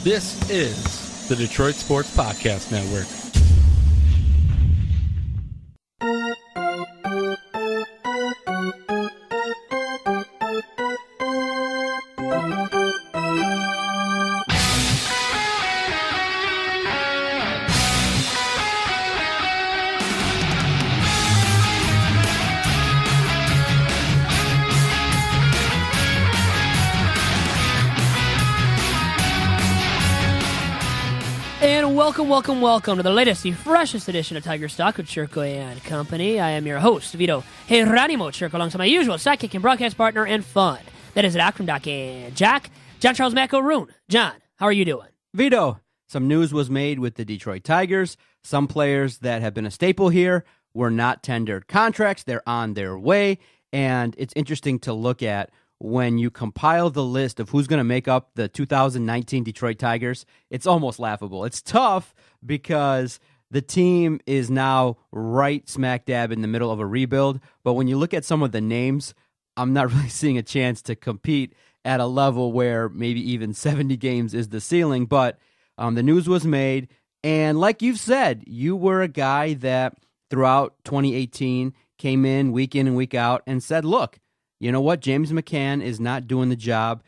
This is the Detroit Sports Podcast Network. Welcome to the latest, the freshest edition of Tiger Stock with Chirco and Company. I am your host, Vito Geronimo Chirco, alongside my usual sidekick and broadcast partner and fun. That is Akram Doc and John Charles McElroon. John, how are you doing? Vito, some news was made with the Detroit Tigers. Some players that have been a staple here were not tendered contracts. They're on their way, and it's interesting to look at when you compile the list of who's going to make up the 2019 Detroit Tigers. It's almost laughable. It's tough because the team is now right smack dab in the middle of a rebuild. But when you look at some of the names, I'm not really seeing a chance to compete at a level where maybe even 70 games is the ceiling. But the news was made. And like you've said, you were a guy that throughout 2018 came in and week out and said, look, you know what? James McCann is not doing the job,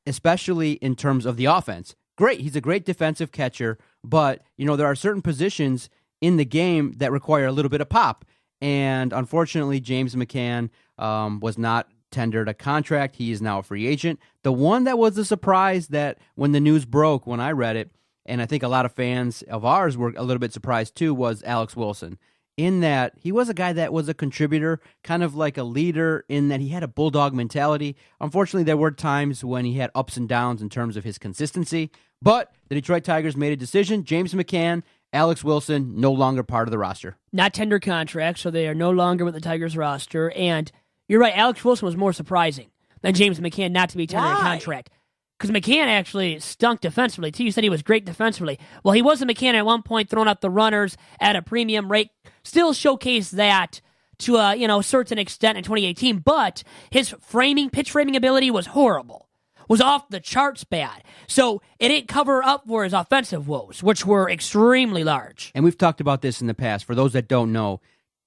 especially in terms of the offense. Great. He's a great defensive catcher, but, you know, there are certain positions in the game that require a little bit of pop. And unfortunately, James McCann was not tendered a contract. He is now a free agent. The one that was a surprise that when the news broke, when I read it, and I think a lot of fans of ours were a little bit surprised too, was Alex Wilson. In that he was a guy that was a contributor, kind of like a leader in that he had a bulldog mentality. Unfortunately, there were times when he had ups and downs in terms of his consistency. But the Detroit Tigers made a decision. James McCann, Alex Wilson, no longer part of the roster. Not tender contracts, so they are no longer with the Tigers roster. And you're right, Alex Wilson was more surprising than James McCann not to be tendered a contract. Because McCann actually stunk defensively, too. You said he was great defensively. Well, he was a McCann at one point, throwing out the runners at a premium rate. Still showcased that to a certain extent in 2018, but his pitch framing ability was horrible. Was off the charts bad. So it didn't cover up for his offensive woes, which were extremely large. And we've talked about this in the past. For those that don't know,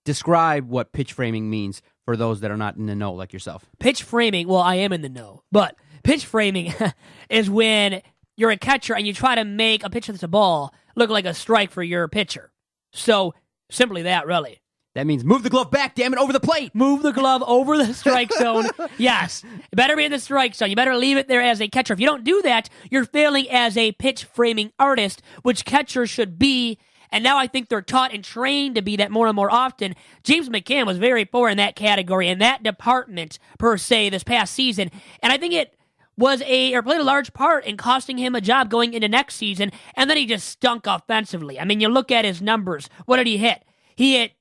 describe what pitch framing means for those that are not in the know like yourself. Pitch framing, well, I am in the know, but pitch framing is when you're a catcher and you try to make a pitch that's a ball look like a strike for your pitcher. So, simply that, really. That means move the glove back, damn it, over the plate. Move the glove over the strike zone. Yes. It better be in the strike zone. You better leave it there as a catcher. If you don't do that, you're failing as a pitch framing artist, which catchers should be. And now I think they're taught and trained to be that more and more often. James McCann was very poor in that category, in that department, per se, this past season. And I think it played a large part in costing him a job going into next season, and then he just stunk offensively. I mean, you look at his numbers. What did he hit? He hit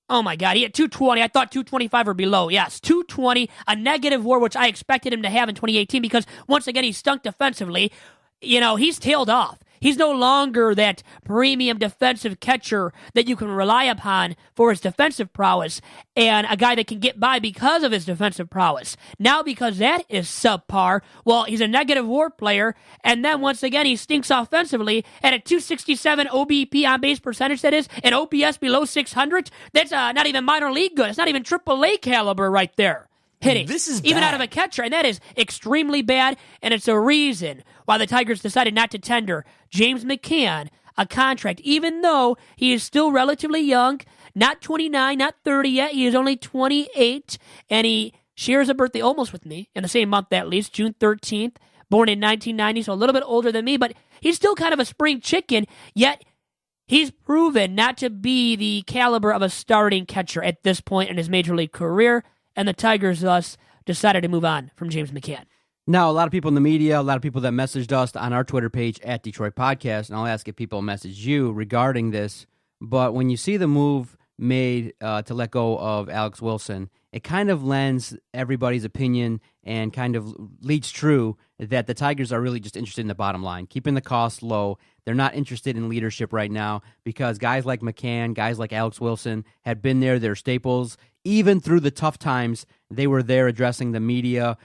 220. I thought 225 or below. Yes, 220, a negative WAR, which I expected him to have in 2018 because, once again, he stunk defensively. You know, he's tailed off. He's no longer that premium defensive catcher that you can rely upon for his defensive prowess and a guy that can get by because of his defensive prowess. Now, because that is subpar, well, he's a negative WAR player, and then once again, he stinks offensively at a 267 OBP on base percentage, that is, an OPS below 600. That's not even minor league good. It's not even AAA caliber right there. Hitting, this is even bad. out of a catcher, and that is extremely bad, and it's a reason why the Tigers decided not to tender James McCann a contract, even though he is still relatively young, not 29, not 30 yet. He is only 28, and he shares a birthday almost with me in the same month, at least, June 13th, born in 1990, so a little bit older than me, but he's still kind of a spring chicken, yet he's proven not to be the caliber of a starting catcher at this point in his major league career. And the Tigers thus decided to move on from James McCann. Now, a lot of people in the media, a lot of people that messaged us on our Twitter page at Detroit Podcast, and I'll ask if people message you regarding this, but when you see the move made to let go of Alex Wilson, it kind of lends everybody's opinion and kind of leads true that the Tigers are really just interested in the bottom line, keeping the costs low. They're not interested in leadership right now because guys like McCann, guys like Alex Wilson had been there, they're staples. even through the tough times, they were there addressing the media.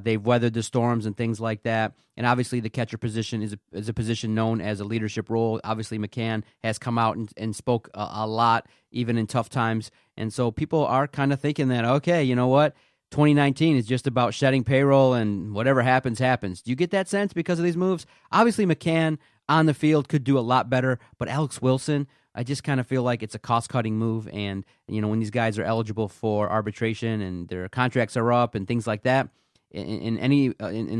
They've weathered the storms and things like that. And obviously the catcher position is a position known as a leadership role. Obviously McCann has come out and spoke a lot, even in tough times. And so people are kind of thinking that, okay, you know what? 2019 is just about shedding payroll and whatever happens, happens. Do you get that sense because of these moves? Obviously McCann on the field could do a lot better, but Alex Wilson, I just kind of feel like it's a cost-cutting move, and when these guys are eligible for arbitration and their contracts are up and things like that, in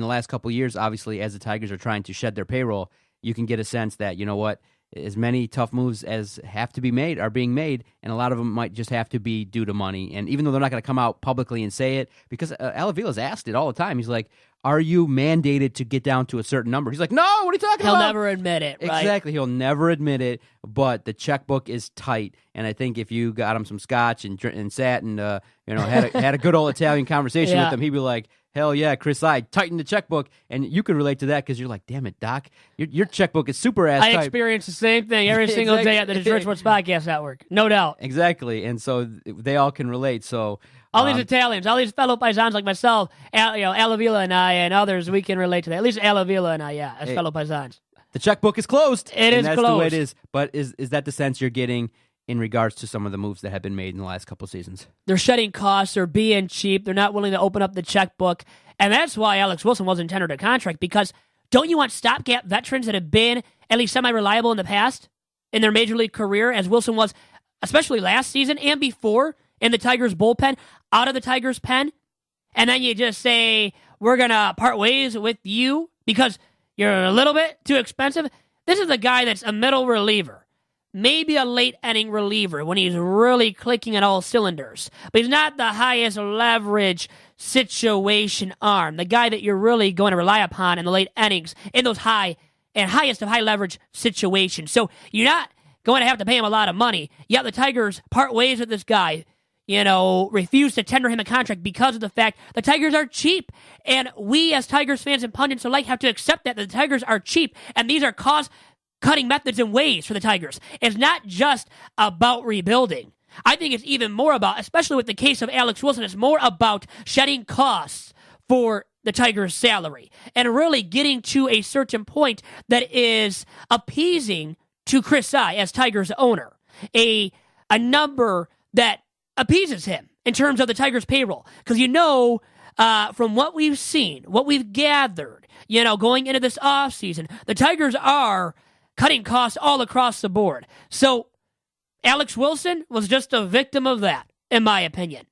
the last couple of years, obviously, as the Tigers are trying to shed their payroll, you can get a sense that, you know what, as many tough moves as have to be made are being made, and a lot of them might just have to be due to money. And even though they're not going to come out publicly and say it, because Alavila's asked it all the time, he's like, are you mandated to get down to a certain number? He's like, no, what are you talking about? He'll never admit it, right? Exactly, he'll never admit it, but the checkbook is tight. And I think if you got him some scotch and sat and had a good old Italian conversation with him, he'd be like, hell yeah, Chris, I tightened the checkbook. And you could relate to that because you're like, damn it, Doc, your checkbook is super ass tight. I experience the same thing every single day at the Detroit Sports Podcast Network, no doubt. Exactly, and so they all can relate. So all these Italians, all these fellow paisans like myself, Alavila and I and others, we can relate to that. At least Alavila and I, as fellow paisans. The checkbook is closed. That's closed. The way it is. But is that the sense you're getting in regards to some of the moves that have been made in the last couple seasons? They're shedding costs. They're being cheap. They're not willing to open up the checkbook. And that's why Alex Wilson wasn't tendered a contract, because don't you want stopgap veterans that have been at least semi-reliable in the past in their major league career, as Wilson was, especially last season and before, in the Tigers bullpen, out of the Tigers pen, and then you just say, we're going to part ways with you because you're a little bit too expensive? This is a guy that's a middle reliever, maybe a late inning reliever when he's really clicking at all cylinders, but he's not the highest leverage situation arm, the guy that you're really going to rely upon in the late innings in those high and highest of high leverage situations. So you're not going to have to pay him a lot of money. Yet the Tigers part ways with this guy, refuse to tender him a contract because of the fact the Tigers are cheap. And we as Tigers fans and pundits alike have to accept that the Tigers are cheap, and these are cost-cutting methods and ways for the Tigers. It's not just about rebuilding. I think it's even more about, especially with the case of Alex Wilson, it's more about shedding costs for the Tigers' salary and really getting to a certain point that is appeasing to Chris I as Tigers owner. A number that appeases him in terms of the Tigers' payroll. Because from what we've seen, what we've gathered, going into this offseason, the Tigers are cutting costs all across the board. So Alex Wilson was just a victim of that, in my opinion.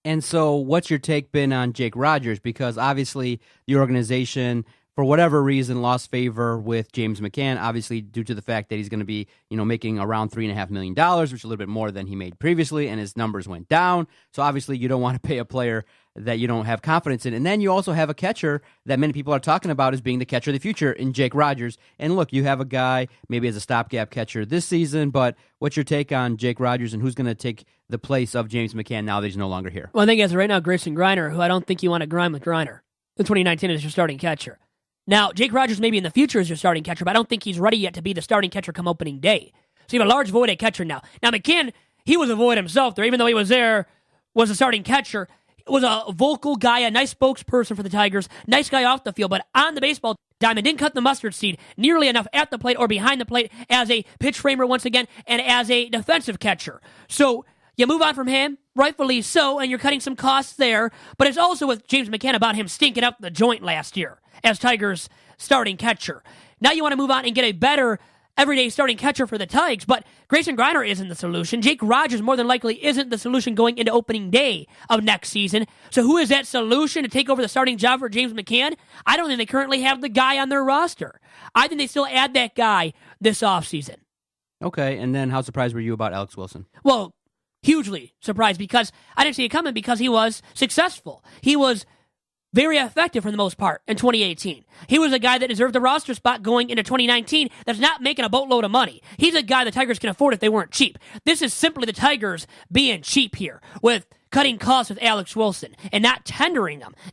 And so what's your take been on Jake Rogers? Because obviously the organization, for whatever reason, lost favor with James McCann, obviously due to the fact that he's going to be, making around $3.5 million, which is a little bit more than he made previously, and his numbers went down. So obviously you don't want to pay a player that you don't have confidence in. And then you also have a catcher that many people are talking about as being the catcher of the future in Jake Rogers. And look, you have a guy maybe as a stopgap catcher this season, but what's your take on Jake Rogers and who's going to take the place of James McCann now that he's no longer here? Well, I think as of right now, Grayson Griner, who I don't think you want to grind with Griner. In 2019 is your starting catcher. Now, Jake Rogers maybe in the future is your starting catcher, but I don't think he's ready yet to be the starting catcher come opening day. So you have a large void at catcher now. Now, McCann, he was a void himself there, even though he was there, was a starting catcher. Was a vocal guy, a nice spokesperson for the Tigers, nice guy off the field, but on the baseball diamond, didn't cut the mustard seed nearly enough at the plate or behind the plate as a pitch framer once again and as a defensive catcher. So you move on from him, rightfully so, and you're cutting some costs there, but it's also with James McCann about him stinking up the joint last year as Tigers starting catcher. Now you want to move on and get a better everyday starting catcher for the Tigers, but Grayson Griner isn't the solution. Jake Rogers more than likely isn't the solution going into opening day of next season. So who is that solution to take over the starting job for James McCann? I don't think they currently have the guy on their roster. I think they still add that guy this offseason. Okay, and then how surprised were you about Alex Wilson? Well, hugely surprised because I didn't see it coming because he was successful. He was very effective for the most part in 2018. He was a guy that deserved the roster spot going into 2019 that's not making a boatload of money. He's a guy the Tigers can afford if they weren't cheap. This is simply the Tigers being cheap here with cutting costs with Alex Wilson and not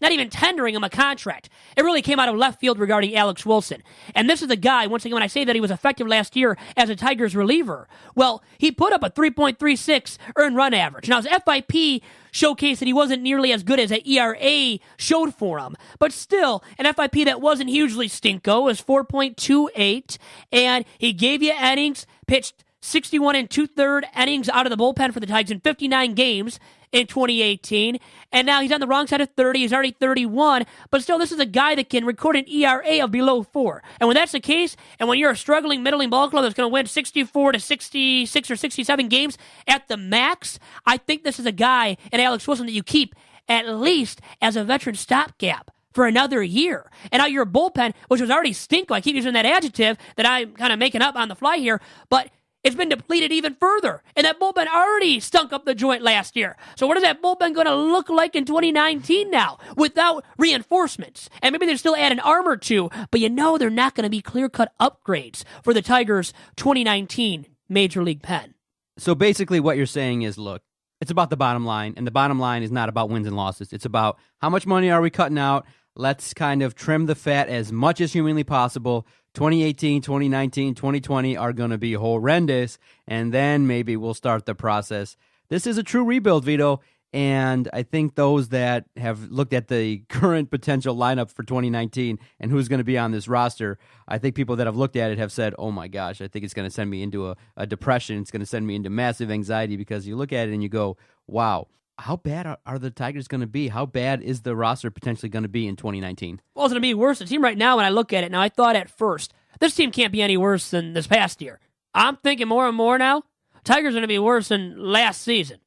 even tendering him a contract. It really came out of left field regarding Alex Wilson. And this is a guy, once again, when I say that he was effective last year as a Tigers reliever, well, he put up a 3.36 earned run average. Now, his FIP showcased that he wasn't nearly as good as an ERA showed for him. But still, an FIP that wasn't hugely stinko was 4.28, and he gave you innings, pitched 61 and 2/3 innings out of the bullpen for the Tigers in 59 games in 2018. And now he's on the wrong side of 30. He's already 31. But still, this is a guy that can record an ERA of below 4. And when that's the case, and when you're a struggling middling ball club that's going to win 64 to 66 or 67 games at the max, I think this is a guy in Alex Wilson that you keep at least as a veteran stopgap for another year. And now your bullpen, which was already stinko, I keep using that adjective that I'm kind of making up on the fly here, but it's been depleted even further. And that bullpen already stunk up the joint last year. So what is that bullpen going to look like in 2019 now without reinforcements? And maybe they still add an arm or two, but you know they're not going to be clear-cut upgrades for the Tigers' 2019 Major League pen. So basically what you're saying is, look, it's about the bottom line, and the bottom line is not about wins and losses. It's about how much money are we cutting out. Let's kind of trim the fat as much as humanly possible. 2018, 2019, 2020 are going to be horrendous, and then maybe we'll start the process. This is a true rebuild, Vito, and I think those that have looked at the current potential lineup for 2019 and who's going to be on this roster, I think people that have looked at it have said, oh my gosh, I think it's going to send me into a depression. It's going to send me into massive anxiety, because you look at it and you go, wow, how bad are the Tigers going to be? How bad is the roster potentially going to be in 2019? Well, it's going to be worse. The team right now, when I look at it, now I thought at first, this team can't be any worse than this past year. I'm thinking more and more now, Tigers are going to be worse than last season,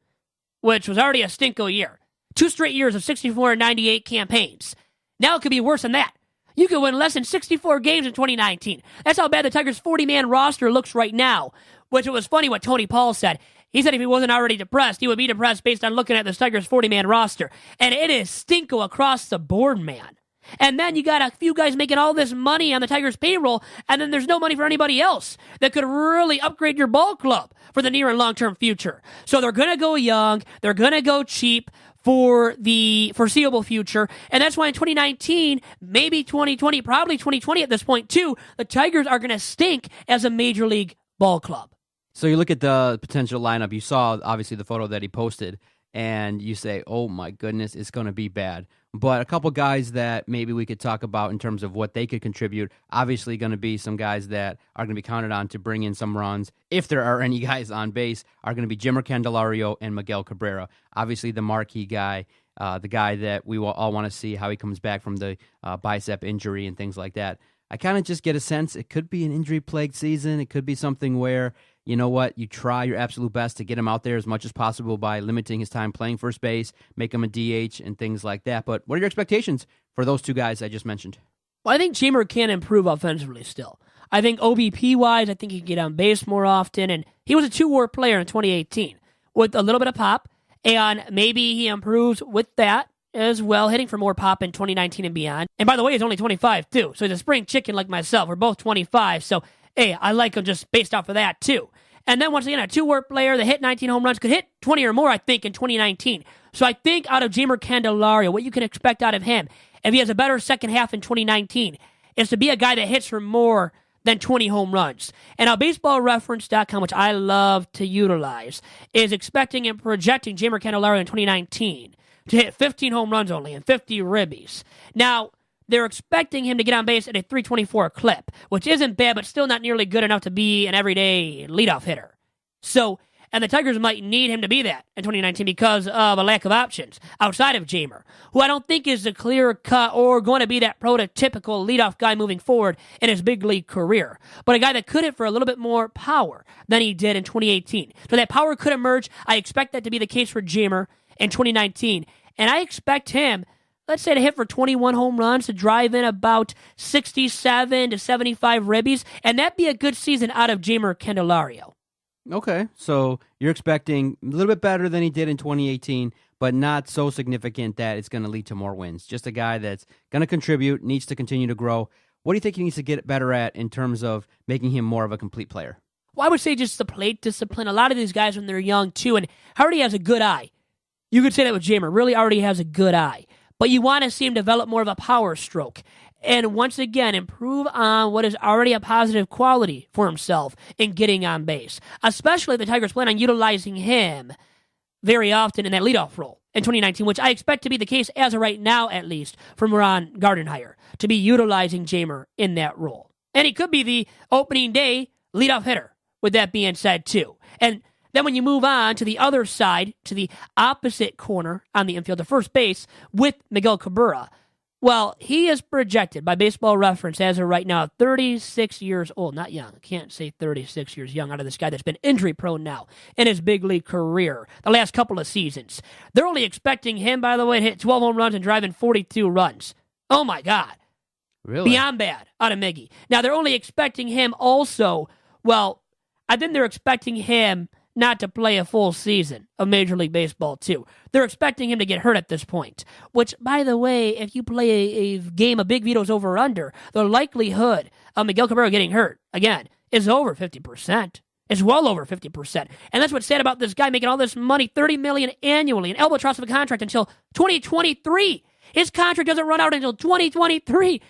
which was already a stinko year. 2 straight years of 64 and 98 campaigns. Now it could be worse than that. You could win less than 64 games in 2019. That's how bad the Tigers' 40-man roster looks right now, which it was funny what Tony Paul said. He said if he wasn't already depressed, he would be depressed based on looking at the Tigers' 40-man roster. And it is stinko across the board, man. And then you got a few guys making all this money on the Tigers' payroll, and then there's no money for anybody else that could really upgrade your ball club for the near and long-term future. So they're going to go young, they're going to go cheap for the foreseeable future, and that's why in 2019, maybe 2020, probably 2020 at this point too, the Tigers are going to stink as a major league ball club. So you look at the potential lineup. You saw, obviously, the photo that he posted, and you say, oh, my goodness, it's going to be bad. But a couple guys that maybe we could talk about in terms of what they could contribute, obviously going to be some guys that are going to be counted on to bring in some runs, if there are any guys on base, are going to be Jeimer Candelario and Miguel Cabrera. Obviously, the marquee guy, the guy that we will all want to see how he comes back from the bicep injury and things like that. I kind of just get a sense it could be an injury-plagued season. It could be something where, you know what, you try your absolute best to get him out there as much as possible by limiting his time playing first base, make him a DH and things like that. But what are your expectations for those two guys I just mentioned? Well, I think Jeimer can improve offensively still. I think OBP-wise, I think he can get on base more often, and he was a 2-WAR player in 2018 with a little bit of pop, and maybe he improves with that as well, hitting for more pop in 2019 and beyond. And by the way, he's only 25 too, so he's a spring chicken like myself. We're both 25, so hey, I like him just based off of that too. And then once again, a 2-WAR player that hit 19 home runs could hit 20 or more, I think, in 2019. So I think out of Jeimer Candelario, what you can expect out of him, if he has a better second half in 2019, is to be a guy that hits for more than 20 home runs. And now BaseballReference.com, which I love to utilize, is expecting and projecting Jeimer Candelario in 2019 to hit 15 home runs only and 50 ribbies. Now, they're expecting him to get on base at a 324 clip, which isn't bad, but still not nearly good enough to be an everyday leadoff hitter. So, and the Tigers might need him to be that in 2019 because of a lack of options outside of Jeimer, who I don't think is a clear-cut or going to be that prototypical leadoff guy moving forward in his big league career, but a guy that could hit for a little bit more power than he did in 2018. So that power could emerge. I expect that to be the case for Jeimer in 2019, and I expect him, let's say, to hit for 21 home runs, to drive in about 67 to 75 ribbies, and that'd be a good season out of Jeimer Candelario. Okay, so you're expecting a little bit better than he did in 2018, but not so significant that it's going to lead to more wins. Just a guy that's going to contribute, needs to continue to grow. What do you think he needs to get better at in terms of making him more of a complete player? Well, I would say just the plate discipline. A lot of these guys when they're young, too, and Hardy has a good eye. You could say that with Jeimer. Really already has a good eye. But you want to see him develop more of a power stroke. And once again, improve on what is already a positive quality for himself in getting on base. Especially if the Tigers plan on utilizing him very often in that leadoff role in 2019, which I expect to be the case as of right now, at least, from Ron Gardenhire, to be utilizing Jeimer in that role. And he could be the opening day leadoff hitter, with that being said, too. And then when you move on to the other side, to the opposite corner on the infield, to first base, with Miguel Cabrera, well, he is projected by Baseball Reference as of right now 36 years old. Not young. I can't say 36 years young out of this guy that's been injury-prone now in his big league career the last couple of seasons. They're only expecting him, by the way, to hit 12 home runs and drive in 42 runs. Oh, my God. Really? Beyond bad out of Miggy. Now, they're only expecting him also, well, I think they're expecting him not to play a full season of Major League Baseball, too. They're expecting him to get hurt at this point, which, by the way, if you play a game of Big Vito's over-under, the likelihood of Miguel Cabrera getting hurt, again, is over 50%. It's well over 50%. And that's what's sad about this guy making all this money, $30 million annually, an albatross of a contract until 2023. His contract doesn't run out until 2023.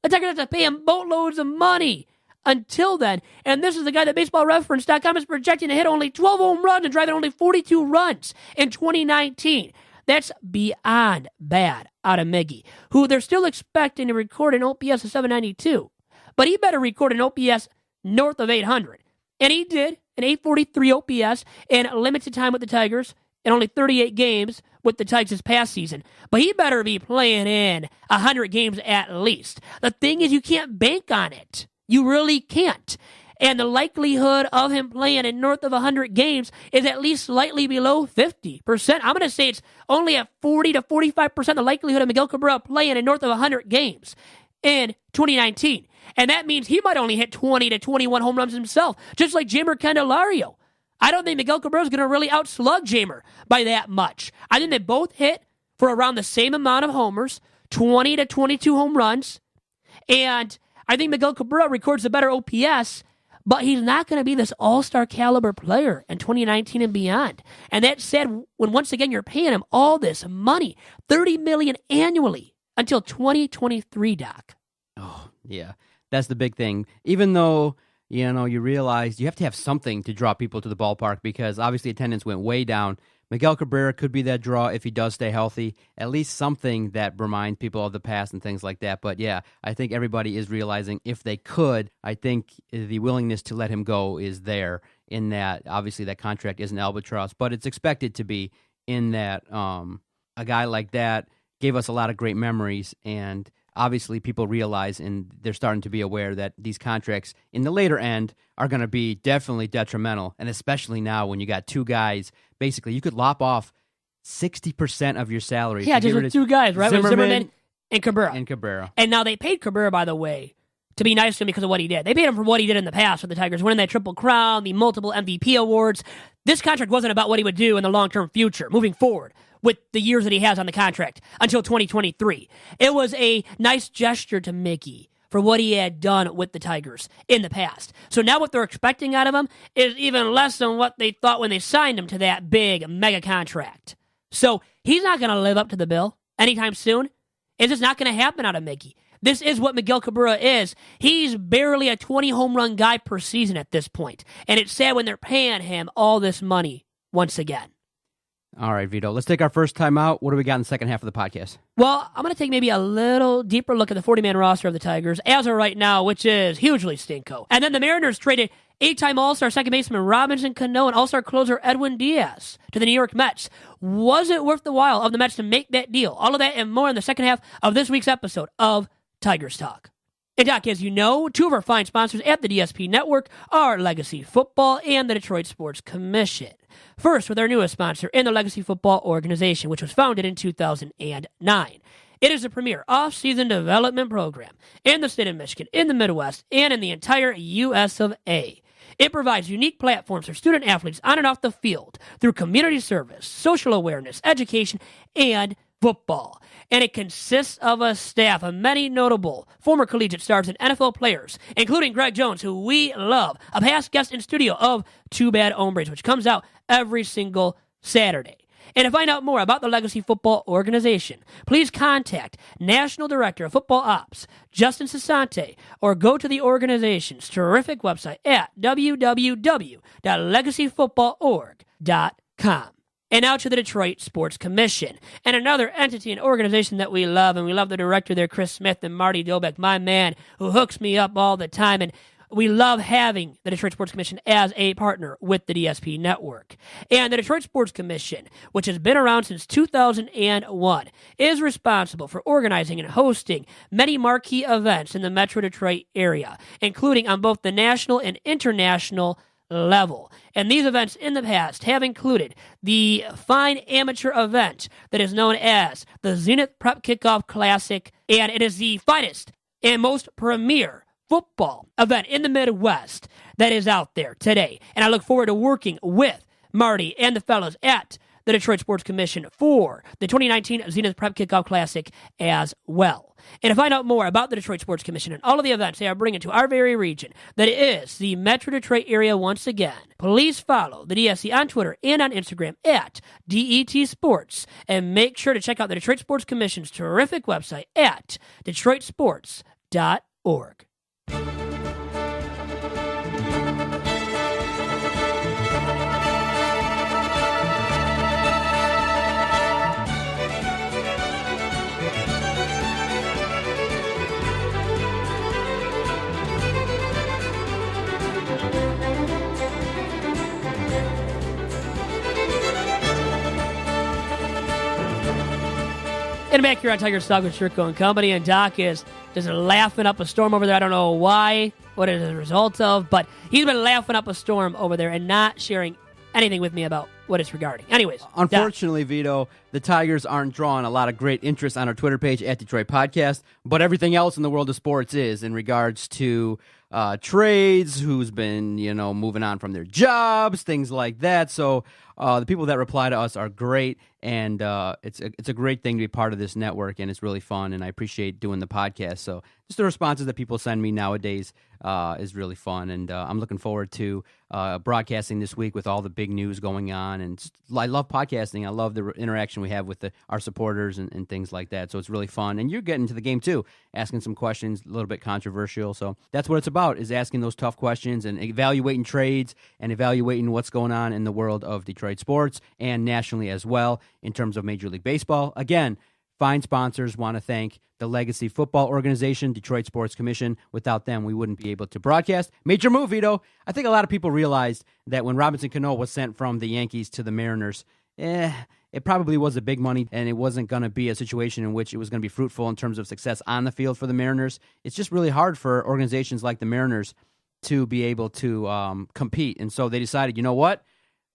The Tigers have to pay him boatloads of money until then. And this is the guy that BaseballReference.com is projecting to hit only 12 home runs and drive in only 42 runs in 2019. That's beyond bad out of Miggy, who they're still expecting to record an OPS of 792. But he better record an OPS north of 800. And he did, an 843 OPS in limited time with the Tigers in only 38 games with the Tigers this past season. But he better be playing in 100 games at least. The thing is, you can't bank on it. You really can't. And the likelihood of him playing in north of 100 games is at least slightly below 50%. I'm going to say it's only at 40 to 45% the likelihood of Miguel Cabrera playing in north of 100 games in 2019. And that means he might only hit 20 to 21 home runs himself, just like Jeimer Candelario. I don't think Miguel Cabrera is going to really outslug Jeimer by that much. I think they both hit for around the same amount of homers, 20 to 22 home runs. And I think Miguel Cabrera records a better OPS, but he's not going to be this all-star caliber player in 2019 and beyond. And that's said when, once again, you're paying him all this money, $30 million annually until 2023, Doc. Oh, yeah. That's the big thing. Even though, you realize you have to have something to draw people to the ballpark because obviously attendance went way down. Miguel Cabrera could be that draw if he does stay healthy, at least something that reminds people of the past and things like that. But yeah, I think everybody is realizing if they could, I think the willingness to let him go is there in that. Obviously that contract isn't albatross, but it's expected to be in that a guy like that gave us a lot of great memories, and obviously people realize and they're starting to be aware that these contracts in the later end are going to be definitely detrimental, and especially now when you got two guys. Basically, you could lop off 60% of your salary. Yeah, just with two guys, right? Zimmerman and Cabrera. And now they paid Cabrera, by the way, to be nice to him because of what he did. They paid him for what he did in the past with the Tigers, winning that Triple Crown, the multiple MVP awards. This contract wasn't about what he would do in the long-term future, moving forward with the years that he has on the contract until 2023. It was a nice gesture to Mickey for what he had done with the Tigers in the past. So now what they're expecting out of him is even less than what they thought when they signed him to that big mega contract. So he's not going to live up to the bill anytime soon. It's just not going to happen out of Mickey. This is what Miguel Cabrera is. He's barely a 20 home run guy per season at this point. And it's sad when they're paying him all this money once again. All right, Vito, let's take our first time out. What do we got in the second half of the podcast? Well, I'm going to take maybe a little deeper look at the 40-man roster of the Tigers as of right now, which is hugely stinko. And then the Mariners traded 8-time All-Star second baseman Robinson Cano and All-Star closer Edwin Diaz to the New York Mets. Was it worth the while of the Mets to make that deal? All of that and more in the second half of this week's episode of Tigers Talk. And Doc, as you know, two of our fine sponsors at the DSP Network are Legacy Football and the Detroit Sports Commission. First, with our newest sponsor in the Legacy Football Organization, which was founded in 2009. It is a premier off-season development program in the state of Michigan, in the Midwest, and in the entire U.S. of A. It provides unique platforms for student athletes on and off the field through community service, social awareness, education, and football. And it consists of a staff of many notable former collegiate stars and NFL players, including Greg Jones, who we love, a past guest in studio of Too Bad Hombres, which comes out every single Saturday. And to find out more about the Legacy Football Organization, please contact National Director of Football Ops, Justin Sassante, or go to the organization's terrific website at www.legacyfootballorg.com. And now to the Detroit Sports Commission, and another entity and organization that we love, and we love the director there, Chris Smith, and Marty Dobek, my man, who hooks me up all the time, and we love having the Detroit Sports Commission as a partner with the DSP network. And the Detroit Sports Commission, which has been around since 2001, is responsible for organizing and hosting many marquee events in the Metro Detroit area, including on both the national and international level. And these events in the past have included the fine amateur event that is known as the Zenith Prep Kickoff Classic, and it is the finest and most premier football event in the Midwest that is out there today. And I look forward to working with Marty and the fellows at the Detroit Sports Commission for the 2019 Zenith Prep Kickoff Classic as well. And to find out more about the Detroit Sports Commission and all of the events they are bringing to our very region, that is the Metro Detroit area once again, please follow the DSC on Twitter and on Instagram at DET Sports, and make sure to check out the Detroit Sports Commission's terrific website at detroitsports.org. And back here on Tiger Talk with Chirco and Company, and Doc is just laughing up a storm over there. I don't know why, what it is a result of, but he's been laughing up a storm over there and not sharing anything with me about what it's regarding. Anyways. Unfortunately, Doc. Vito, the Tigers aren't drawing a lot of great interest on our Twitter page at Detroit Podcast, but everything else in the world of sports is in regards to trades, who's been, moving on from their jobs, things like that. So the people that reply to us are great, and it's a great thing to be part of this network, and it's really fun, and I appreciate doing the podcast. So just the responses that people send me nowadays is really fun, and I'm looking forward to broadcasting this week with all the big news going on. And I love podcasting. I love the interaction we have with our supporters and things like that. So it's really fun, and you're getting to the game too, asking some questions, a little bit controversial. So that's what it's about, is asking those tough questions and evaluating trades and evaluating what's going on in the world of Detroit sports and nationally as well in terms of Major League Baseball. Again, fine sponsors. Want to thank the Legacy Football Organization, Detroit Sports Commission. Without them, we wouldn't be able to broadcast. Major move, Vito. I think a lot of people realized that when Robinson Cano was sent from the Yankees to the Mariners, it probably was a big money, and it wasn't going to be a situation in which it was going to be fruitful in terms of success on the field for the Mariners. It's just really hard for organizations like the Mariners to be able to compete. And so they decided, you know what?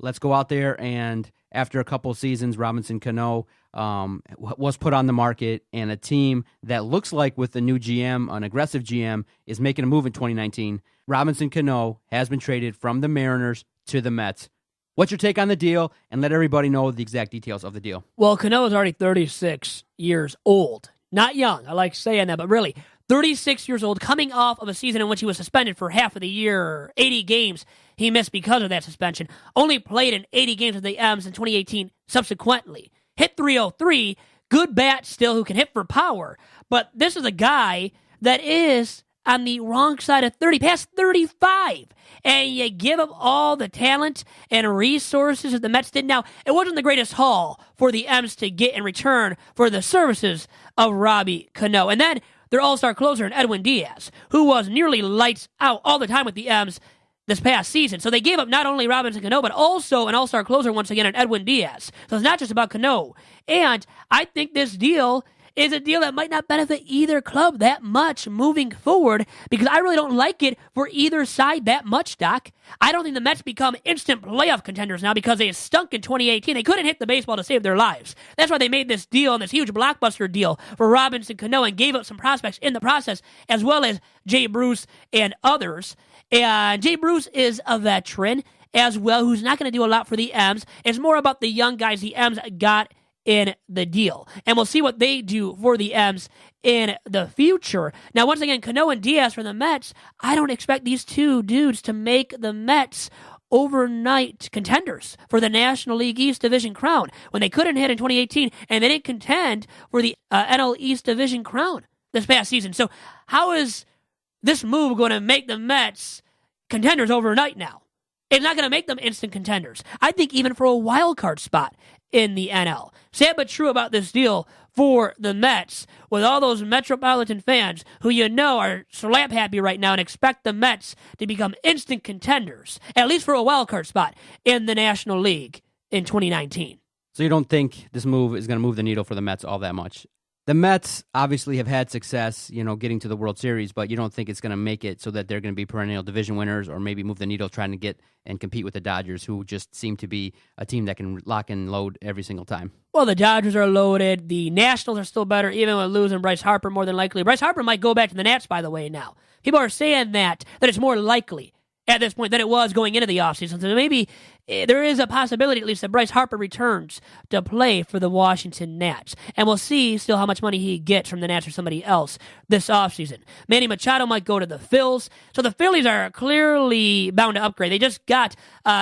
Let's go out there, and after a couple of seasons, Robinson Cano was put on the market, and a team that looks like with the new GM, an aggressive GM, is making a move in 2019. Robinson Cano has been traded from the Mariners to the Mets. What's your take on the deal? And let everybody know the exact details of the deal. Well, Cano is already 36 years old. Not young, I like saying that, but really, 36 years old, coming off of a season in which he was suspended for half of the year, 80 games he missed because of that suspension. Only played in 80 games with the M's in 2018 subsequently. Hit .303, good bat still who can hit for power, but this is a guy that is on the wrong side of 30, past 35, and you give him all the talent and resources that the Mets did. Now, it wasn't the greatest haul for the M's to get in return for the services of Robbie Cano. And then their all-star closer in Edwin Diaz, who was nearly lights out all the time with the M's this past season. So they gave up not only Robinson Cano, but also an all-star closer once again in Edwin Diaz. So it's not just about Cano. And I think this deal is a deal that might not benefit either club that much moving forward, because I really don't like it for either side that much, Doc. I don't think the Mets become instant playoff contenders now because they stunk in 2018. They couldn't hit the baseball to save their lives. That's why they made this deal, and this huge blockbuster deal for Robinson Cano, and gave up some prospects in the process, as well as Jay Bruce and others. And Jay Bruce is a veteran as well, who's not going to do a lot for the M's. It's more about the young guys the M's got in the deal. And we'll see what they do for the M's in the future. Now, once again, Cano and Diaz for the Mets, I don't expect these two dudes to make the Mets overnight contenders for the National League East Division crown when they couldn't hit in 2018, and they didn't contend for the NL East Division crown this past season. So how is this move going to make the Mets contenders overnight now? It's not going to make them instant contenders. I think even for a wild card spot in the NL. Sad but true about this deal for the Mets, with all those Metropolitan fans who are slap happy right now and expect the Mets to become instant contenders, at least for a wild card spot in the National League in 2019. So you don't think this move is going to move the needle for the Mets all that much? The Mets obviously have had success, getting to the World Series, but you don't think it's going to make it so that they're going to be perennial division winners or maybe move the needle trying to get and compete with the Dodgers, who just seem to be a team that can lock and load every single time. Well, the Dodgers are loaded. The Nationals are still better, even with losing Bryce Harper more than likely. Bryce Harper might go back to the Nats, by the way, now. People are saying that it's more likely at this point than it was going into the offseason. So maybe there is a possibility, at least, that Bryce Harper returns to play for the Washington Nats. And we'll see still how much money he gets from the Nats or somebody else this offseason. Manny Machado might go to the Phils. So the Phillies are clearly bound to upgrade. They just got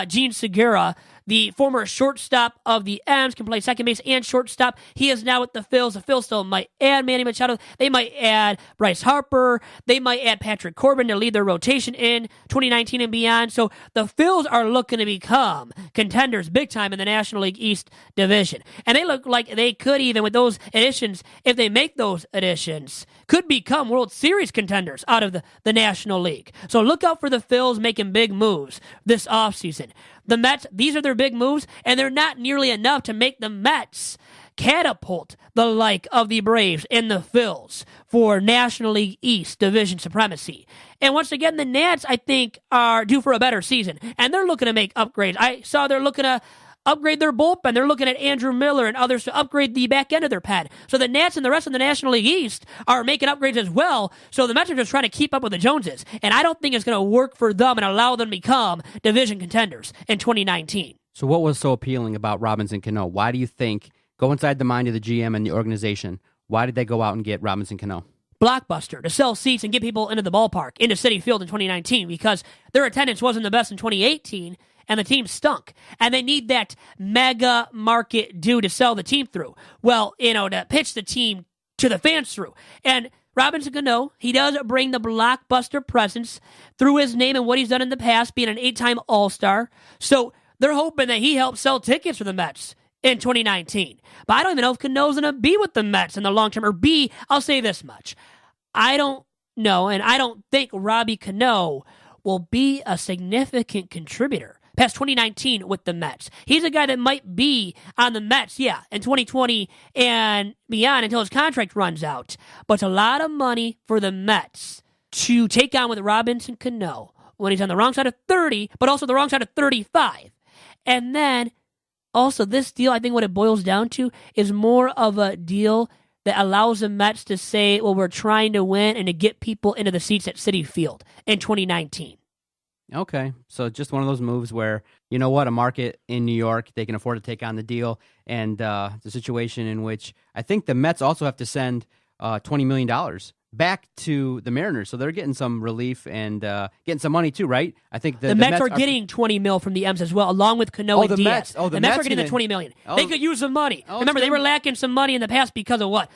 Gene Segura, the former shortstop of the M's, can play second base and shortstop. He is now with the Phils. The Phils still might add Manny Machado. They might add Bryce Harper. They might add Patrick Corbin to lead their rotation in 2019 and beyond. So the Phils are looking to become contenders big time in the National League East Division. And they look like they could, even with those additions, if they make those additions, could become World Series contenders out of the National League. So look out for the Phils making big moves this offseason. The Mets, these are their big moves, and they're not nearly enough to make the Mets catapult the like of the Braves and the Phils for National League East Division supremacy. And once again, the Nats, I think, are due for a better season, and they're looking to make upgrades. I saw they're looking to upgrade their bullpen. They're looking at Andrew Miller and others to upgrade the back end of their pen. So the Nats and the rest of the National League East are making upgrades as well. So the Mets are just trying to keep up with the Joneses. And I don't think it's going to work for them and allow them to become division contenders in 2019. So what was so appealing about Robinson Cano? Why do you think, go inside the mind of the GM and the organization, why did they go out and get Robinson Cano? Blockbuster, to sell seats and get people into the ballpark, into Citi Field in 2019, because their attendance wasn't the best in 2018. And the team stunk. And they need that mega market due to sell the team through. Well, to pitch the team to the fans through. And Robinson Cano, he does bring the blockbuster presence through his name and what he's done in the past, being an 8-time All-Star. So they're hoping that he helps sell tickets for the Mets in 2019. But I don't even know if Cano's going to be with the Mets in the long term. Or B, I'll say this much. I don't know, and I don't think Robbie Cano will be a significant contributor past 2019 with the Mets. He's a guy that might be on the Mets, in 2020 and beyond until his contract runs out. But it's a lot of money for the Mets to take on with Robinson Cano when he's on the wrong side of 30, but also the wrong side of 35. And then, also, this deal, I think what it boils down to is more of a deal that allows the Mets to say, well, we're trying to win and to get people into the seats at Citi Field in 2019. Okay, so just one of those moves where, a market in New York, they can afford to take on the deal, and the situation in which I think the Mets also have to send $20 million back to the Mariners, so they're getting some relief and getting some money too, right? I think the Mets are getting $20 million from the M's as well, along with Cano and Diaz. The Mets are getting the $20 million. They could use some money. Remember, they were lacking some money in the past because of what?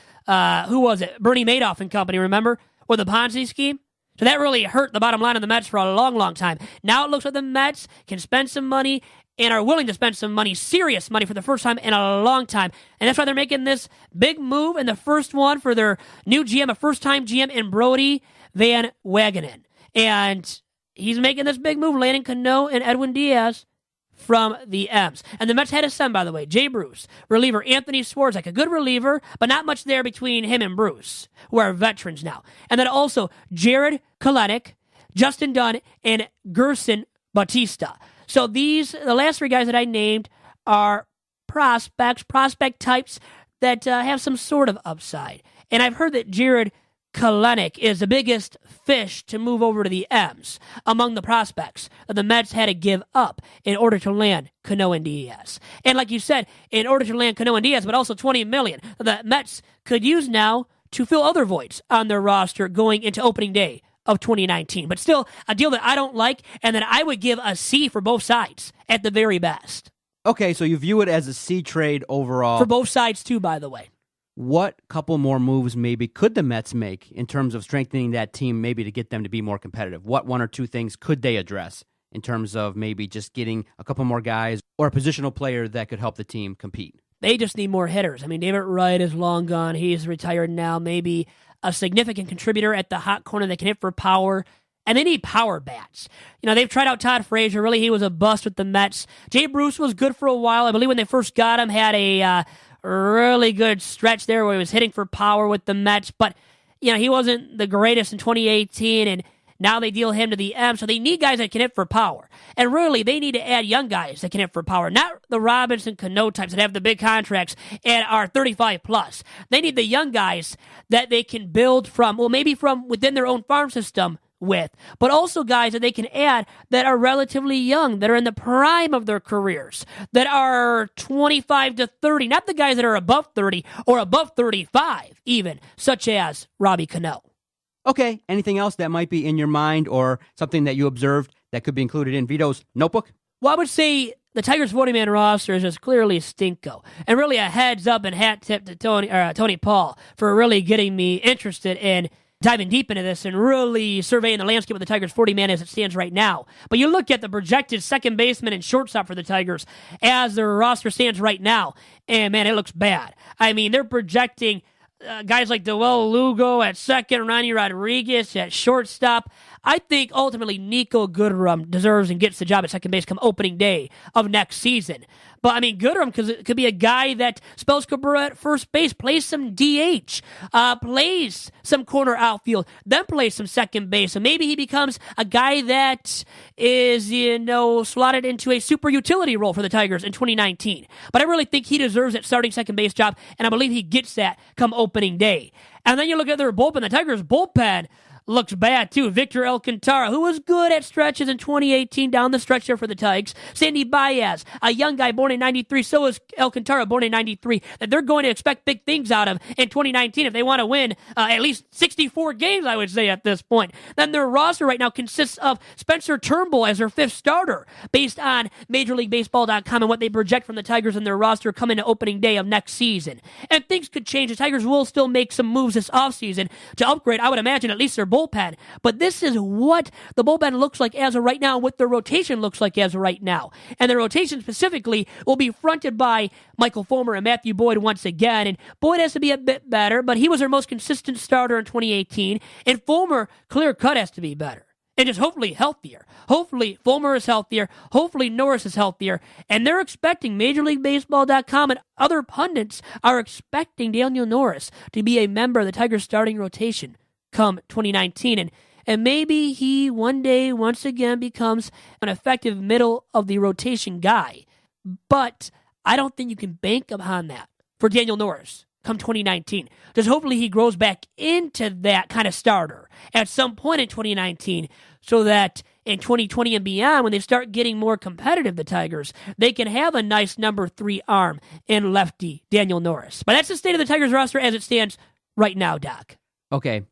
Who was it? Bernie Madoff and company, remember? Or the Ponzi scheme? So that really hurt the bottom line of the Mets for a long, long time. Now it looks like the Mets can spend some money and are willing to spend some money, serious money, for the first time in a long time. And that's why they're making this big move, and the first one for their new GM, a first-time GM in Brody Van Wagenen. And he's making this big move, landing Cano and Edwin Diaz from the M's. And the Mets had a son, by the way, Jay Bruce, reliever Anthony Swarzak, a good reliever, but not much there between him and Bruce, who are veterans now. And then also Jared Kelenic, Justin Dunn, and Gerson Bautista. So the last three guys that I named are prospect types that have some sort of upside. And I've heard that Jared Kelenic is the biggest fish to move over to the M's among the prospects that the Mets had to give up in order to land Cano and Diaz. And like you said, in order to land Cano and Diaz, but also $20 million, the Mets could use now to fill other voids on their roster going into opening day of 2019. But still, a deal that I don't like, and that I would give a C for both sides at the very best. Okay, so you view it as a C trade overall. For both sides, too, by the way. What couple more moves maybe could the Mets make in terms of strengthening that team, maybe to get them to be more competitive? What one or two things could they address in terms of maybe just getting a couple more guys or a positional player that could help the team compete? They just need more hitters. I mean, David Wright is long gone. He's retired now. Maybe a significant contributor at the hot corner that can hit for power. And they need power bats. You know, they've tried out Todd Frazier. Really, he was a bust with the Mets. Jay Bruce was good for a while. I believe when they first got him, had a really good stretch there where he was hitting for power with the Mets. But, you know, he wasn't the greatest in 2018, and now they deal him to the M. So they need guys that can hit for power. And really, they need to add young guys that can hit for power. Not the Robinson, Cano types that have the big contracts and are 35 plus. They need the young guys that they can build from, well, maybe from within their own farm system with, but also guys that they can add that are relatively young, that are in the prime of their careers, that are 25 to 30, not the guys that are above 30 or above 35 even, such as Robbie Cano. Okay, anything else that might be in your mind or something that you observed that could be included in Vito's notebook? Well, I would say the Tigers' 40-man roster is just clearly stinko. And really a heads up and hat tip to Tony Paul for really getting me interested in diving deep into this and really surveying the landscape of the Tigers' 40-man as it stands right now. But you look at the projected second baseman and shortstop for the Tigers as their roster stands right now, and man, it looks bad. I mean, they're projecting guys like Dewell Lugo at second, Ronnie Rodriguez at shortstop. I think ultimately Nico Goodrum deserves and gets the job at second base come opening day of next season. But, I mean, Goodrum could be a guy that spells Cabrera at first base, plays some DH, plays some corner outfield, then plays some second base. So maybe he becomes a guy that is, slotted into a super utility role for the Tigers in 2019. But I really think he deserves that starting second base job, and I believe he gets that come opening day. And then you look at their bullpen, the Tigers' bullpen looks bad, too. Victor Alcantara, who was good at stretches in 2018 down the stretch there for the Tigers. Sandy Baez, a young guy born in 93. So is Alcantara, born in 93. That they're going to expect big things out of in 2019 if they want to win at least 64 games, I would say, at this point. Then their roster right now consists of Spencer Turnbull as their fifth starter, based on MajorLeagueBaseball.com and what they project from the Tigers and their roster coming to opening day of next season. And things could change. The Tigers will still make some moves this offseason to upgrade, I would imagine, at least their bullpen. But this is what the bullpen looks like as of right now, what the rotation looks like as of right now. And the rotation specifically will be fronted by Michael Fulmer and Matthew Boyd once again. And Boyd has to be a bit better, but he was their most consistent starter in 2018. And Fulmer, clear cut, has to be better. And just hopefully healthier. Hopefully Fulmer is healthier. Hopefully Norris is healthier. And they're expecting, MajorLeagueBaseball.com and other pundits are expecting Daniel Norris to be a member of the Tigers starting rotation come 2019. And maybe he one day once again becomes an effective middle of the rotation guy. But I don't think you can bank upon that for Daniel Norris come 2019. Just hopefully he grows back into that kind of starter at some point in 2019 so that in 2020 and beyond, when they start getting more competitive, the Tigers, they can have a nice number 3 arm in lefty Daniel Norris. But that's the state of the Tigers roster as it stands right now, Doc. Okay.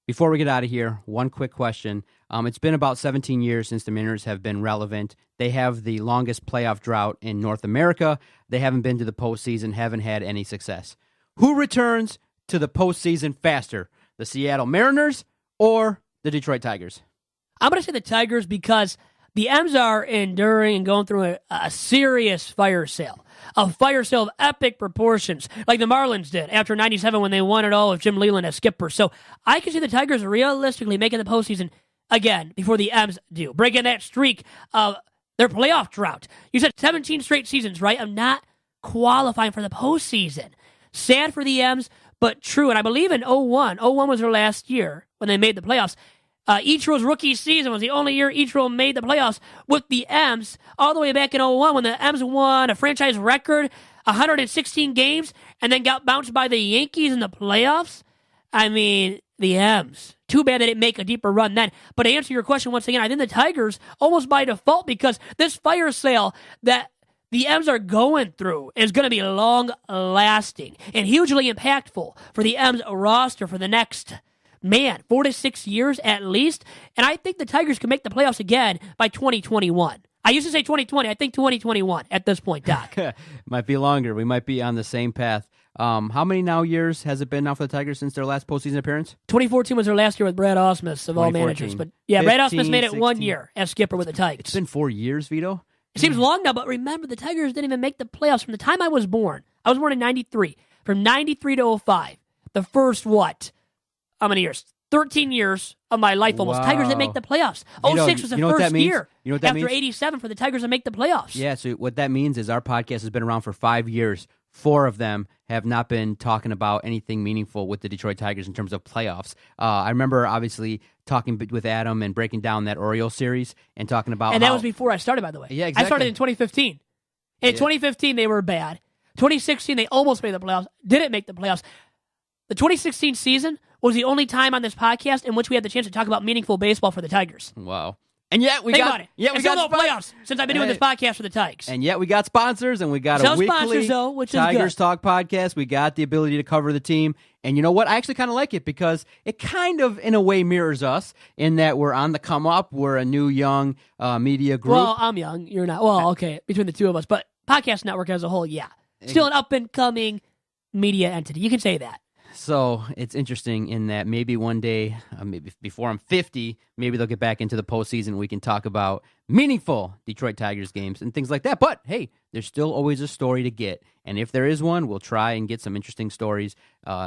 Before we get out of here, one quick question. It's been about 17 years since the Mariners have been relevant. They have the longest playoff drought in North America. They haven't been to the postseason, haven't had any success. Who returns to the postseason faster, the Seattle Mariners or the Detroit Tigers? I'm going to say the Tigers because the M's are enduring and going through a serious fire sale. A fire sale of epic proportions, like the Marlins did after 97 when they won it all with Jim Leyland as skipper. So I can see the Tigers realistically making the postseason again before the M's do, breaking that streak of their playoff drought. You said 17 straight seasons, right? I'm not qualifying for the postseason. Sad for the M's, but true. And I believe in 01. 01 was their last year when they made the playoffs. Ichiro's rookie season was the only year Ichiro made the playoffs with the M's, all the way back in 01 when the M's won a franchise record, 116 games, and then got bounced by the Yankees in the playoffs. I mean, the M's. Too bad they didn't make a deeper run then. But to answer your question once again, I think the Tigers, almost by default, because this fire sale that the M's are going through is going to be long-lasting and hugely impactful for the M's roster for the next man, 4 to 6 years at least. And I think the Tigers can make the playoffs again by 2021. I used to say 2020. I think 2021 at this point, Doc. Might be longer. We might be on the same path. How many years has it been now for the Tigers since their last postseason appearance? 2014 was their last year with Brad Ausmus of all managers. But yeah, 15, Brad Ausmus made it 16. 1 year as skipper with the Tigers. It's been 4 years, Vito. It seems long now, but remember, the Tigers didn't even make the playoffs from the time I was born. I was born in 93. From 93 to 05, the first, how many years? 13 years of my life almost. Wow. Tigers didn't make the playoffs. Vito, 06 was the you know what first that means? year You know what that after means? 87 for the Tigers to make the playoffs. Yeah, so what that means is our podcast has been around for 5 years. 4 of them have not been talking about anything meaningful with the Detroit Tigers in terms of playoffs. I remember, obviously, talking with Adam and breaking down that Orioles series and talking about And that was before I started, by the way. Yeah, exactly. I started in 2015. In 2015, they were bad. 2016, they almost made the playoffs. Didn't make the playoffs. The 2016 season was the only time on this podcast in which we had the chance to talk about meaningful baseball for the Tigers. Wow. And yet we Think got about it. Yeah, we Still got no playoffs since I've been doing this podcast for the Tigers. And yet we got sponsors, and we got Some a weekly sponsors, though, which is Tigers good. Talk podcast. We got the ability to cover the team. And you know what? I actually kind of like it because it kind of, in a way, mirrors us in that we're on the come up. We're a new, young media group. Well, I'm young. You're not. Well, okay, between the two of us. But podcast network as a whole, yeah. Still an up-and-coming media entity. You can say that. So it's interesting in that maybe one day, maybe before I'm 50, maybe they'll get back into the postseason. We can talk about meaningful Detroit Tigers games and things like that. But hey, there's still always a story to get. And if there is one, we'll try and get some interesting stories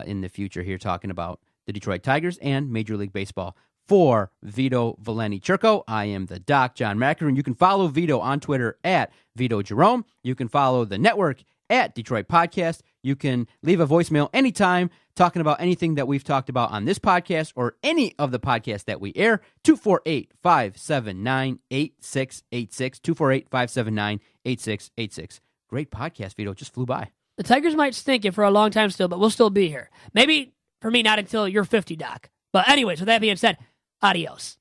in the future here talking about the Detroit Tigers and Major League Baseball. For Vito Valenti Chirco, I am the Doc, John Macaron. You can follow Vito on Twitter at Vito Jerome. You can follow the network at Detroit Podcast. You can leave a voicemail anytime talking about anything that we've talked about on this podcast or any of the podcasts that we air. 248-579-8686. 248-579-8686. Great podcast, Vito. Just flew by. The Tigers might stink it for a long time still, but we'll still be here. Maybe, for me, not until you're 50, Doc. But anyways, with that being said, adios.